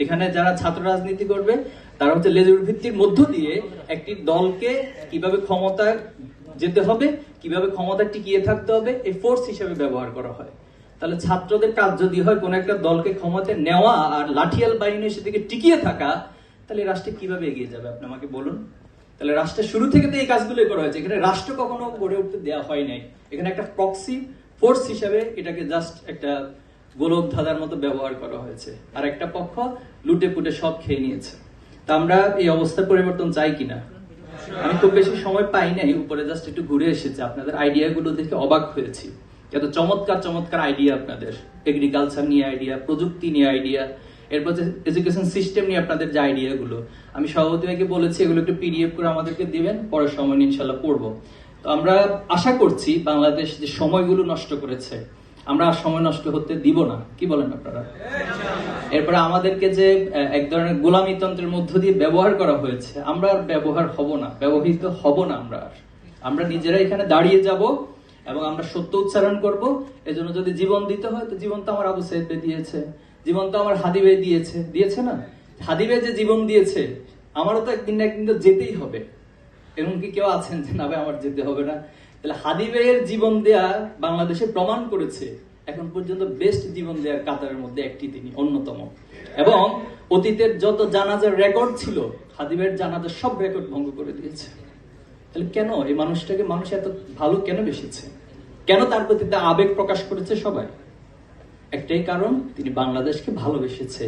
এখানে যারা ছাত্র রাজনীতি করবে তারা হচ্ছে লেজুর ভিত্তির মধ্য দিয়ে একটি দলকে কিভাবে ক্ষমতা যেতে হবে, কিভাবে ক্ষমতা টিকিয়ে থাকতে হবে, এই ফোর্স হিসেবে ব্যবহার করা হয়। তাহলে ছাত্রদের কাজ যদি হয় কোন একটা দলকে ক্ষমতায় নেওয়া আর লাঠিয়াল বাহিনীর সেদিকে টিকিয়ে থাকা, তাহলে রাষ্ট্রে কিভাবে এগিয়ে যাবে আপনি আমাকে বলুন। তাহলে রাষ্ট্রের শুরু থেকে তো এই কাজগুলোই করা হয়েছে। এখানে রাষ্ট্র কখনো গড়ে উঠতে দেওয়া হয় নাই। এখানে একটা প্রক্সি ফোর্স হিসেবে এটাকে জাস্ট একটা গোলক ধাঁধার মতো ব্যবহার করা হয়েছে, আর একটা পক্ষ লুটে পুটে সব খেয়ে নিয়েছে। তা আমরা এই অবস্থার পরিবর্তন চাই কিনা? আমি খুব বেশি সময় পাই নাই, উপরে জাস্ট একটু ঘুরে এসেছি, আপনাদের আইডিয়া গুলো দেখে অবাক হয়েছি। এত চমৎকার চমৎকার আইডিয়া আপনাদের, এগ্রিকালচার নিয়ে আইডিয়া, প্রযুক্তি নিয়ে আইডিয়া, এরপর এডুকেশন সিস্টেম নিয়ে আপনাদের যে আইডিয়া গুলো, আমি সভাপতি ভাইকে বলেছি এগুলো একটু পিডিএফ করে আমাদেরকে দিবেন, পরের সময় ইনশাল্লাহ পড়বো। তো আমরা আশা করছি বাংলাদেশ যে সময়গুলো নষ্ট করেছে আমরা আর সময় নষ্ট হতে দিব না, কি বলেন আপনারা? এরপরে আমাদেরকে যে এক ধরনের গোলামীতন্ত্রের মধ্য দিয়ে ব্যবহার করা হয়েছে, আমরা আর ব্যবহার হব না, ব্যবহৃত হব না। আমরা নিজেরা এখানে দাঁড়িয়ে যাব এবং আমরা সত্য উচ্চারণ করব। এজন্য যদি জীবন দিতে হয়, তো জীবন তো আমার আবু সাইদ ভাই দিয়েছে, জীবন তো আমার হাদি ভাই দিয়েছে না? হাদি ভাই যে জীবন দিয়েছে, আমারও তো একদিন না একদিন তো যেতেই হবে। এমন কি কেউ আছেন যে না ভাই আমার যেতে হবে না? তাহলে হাদি ভাইয়ের জীবন দেয়া বাংলাদেশে প্রমাণ করেছে এখন পর্যন্ত বেস্ট জীবন দেওয়ার কাতারের মধ্যে একটি তিনি অন্যতম। এবং অতীতের যত জানাজার রেকর্ড ছিল, হাদি ভাইয়ের জানাজার সব রেকর্ড ভঙ্গ করে দিয়েছে। তাহলে কেন এই মানুষটাকে মানুষ এত ভালো কেন বেসেছে? কেন তার প্রতি আবেগ প্রকাশ করেছে সবাই? একটাই কারণ, তিনি বাংলাদেশকে ভালোবেসেছে।